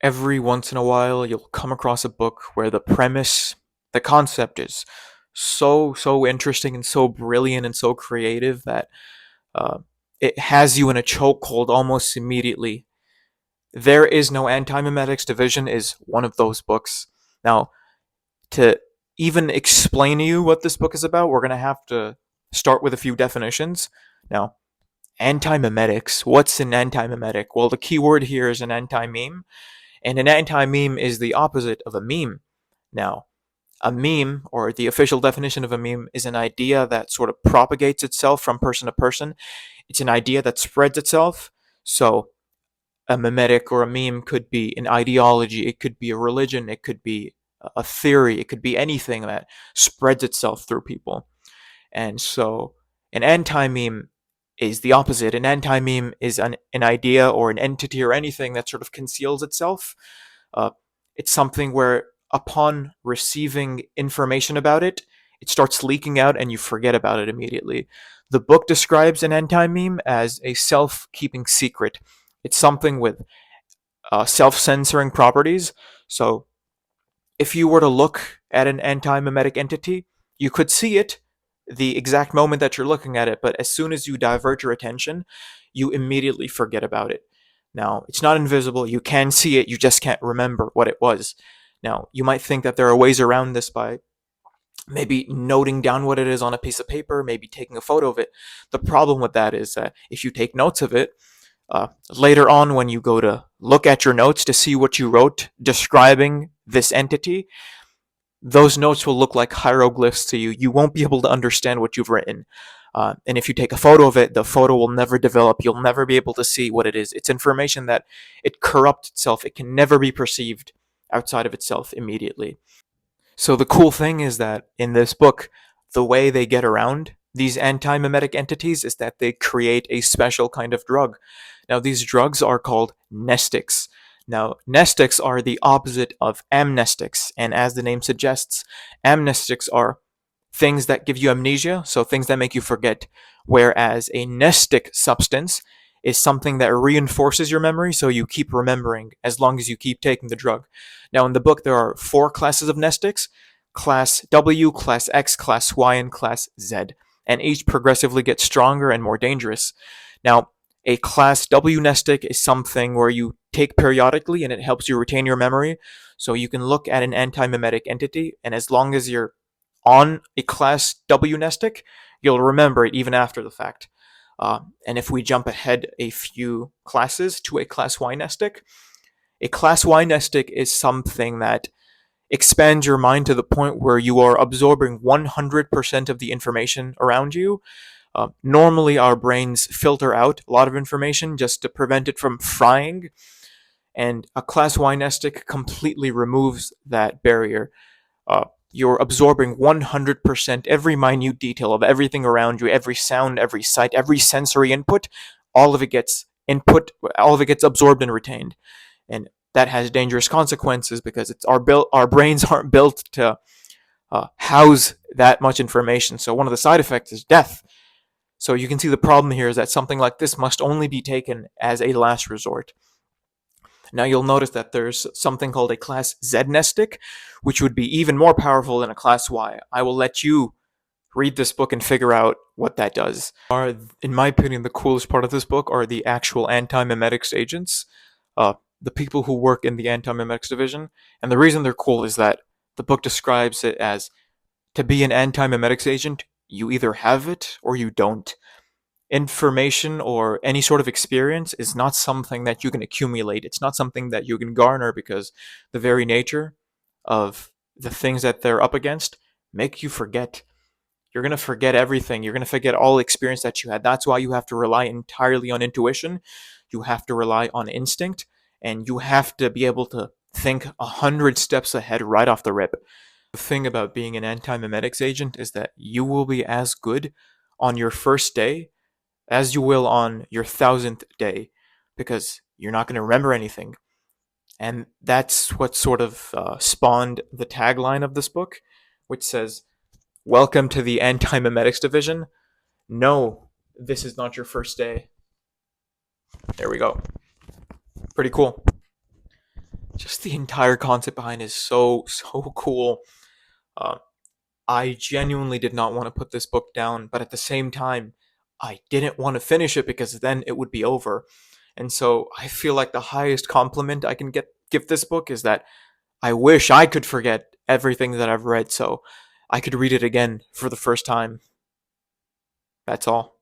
every once in a while you'll come across a book where the concept is so interesting and so brilliant and so creative that uh, it has you in a chokehold almost immediately. There is no Anti-Memetics Division is one of those books. Now, to even explain to you what this book is about, we're gonna have to start with a few definitions. Now, anti-memetics. What's an anti-memetic? Well, the key word here is an anti-meme. And an anti-meme is the opposite of a meme. Now, a meme, or the official definition of a meme, is an idea that sort of propagates itself from person to person. It's an idea that spreads itself. So, a memetic or a meme could be an ideology, it could be a religion, it could be a theory, it could be anything that spreads itself through people. And so, an anti meme is the opposite. An anti meme is an idea or an entity or anything that sort of conceals itself. Uh, it's something where, upon receiving information about it, it starts leaking out and you forget about it immediately. The book describes an anti meme as a self keeping secret. It's something with self censoring properties. So, if you were to look at an anti memetic entity, you could see it the exact moment that you're looking at it, but as soon as you divert your attention, you immediately forget about it. Now, it's not invisible, you can see it, you just can't remember what it was. Now, you might think that there are ways around this by maybe noting down what it is on a piece of paper, maybe taking a photo of it. The problem with that is that if you take notes of it, later on when you go to look at your notes to see what you wrote describing this entity, those notes will look like hieroglyphs to you. You won't be able to understand what you've written. And if you take a photo of it, the photo will never develop. You'll never be able to see what it is. It's information that it corrupts itself. It can never be perceived outside of itself immediately. So the cool thing is that in this book, the way they get around these anti-memetic entities is that they create a special kind of drug. Now, these drugs are called nestics. Now, nestics are the opposite of amnestics, and as the name suggests, amnestics are things that give you amnesia, so things that make you forget, whereas a nestic substance is something that reinforces your memory, so you keep remembering as long as you keep taking the drug. Now, in the book, there are four classes of nestics: Class W, Class X, Class Y, and Class Z, and each progressively gets stronger and more dangerous. Now, a Class W nestic is something where you take periodically and it helps you retain your memory. So you can look at an anti-memetic entity, and as long as you're on a Class W nestic, you'll remember it even after the fact. And if we jump ahead a few classes to a Class Y nestic, a Class Y nestic is something that expands your mind to the point where you are absorbing 100% of the information around you. Normally, our brains filter out a lot of information just to prevent it from frying, and a Class Y nestic completely removes that barrier. You're absorbing 100% every minute detail of everything around you, every sound, every sight, every sensory input. All of it gets absorbed and retained, and that has dangerous consequences because our brains aren't built to house that much information. So one of the side effects is death. So you can see the problem here is that something like this must only be taken as a last resort. Now you'll notice that there's something called a Class Z nestic, which would be even more powerful than a Class Y. I will let you read this book and figure out what that does. In my opinion, the coolest part of this book are the actual anti-memetics agents, the people who work in the anti-memetics division. And the reason they're cool is that the book describes it as, to be an anti-memetics agent, you either have it or you don't. Information or any sort of experience is not something that you can accumulate. It's not something that you can garner, because the very nature of the things that they're up against make you forget. You're going to forget everything. You're going to forget all experience that you had. That's why you have to rely entirely on intuition. You have to rely on instinct, and you have to be able to think 100 steps ahead right off the rip. The thing about being an anti-memetics agent is that you will be as good on your first day as you will on your 1000th day, because you're not going to remember anything. And that's what sort of spawned the tagline of this book, which says, "Welcome to the Anti-Memetics Division. No, this is not your first day." There we go. Pretty cool. just the entire concept behind it is so cool. Uh, I genuinely did not want to put this book down, but at the same time, I didn't want to finish it because then it would be over. And so I feel like the highest compliment I can give this book is that I wish I could forget everything that I've read so I could read it again for the first time. That's all.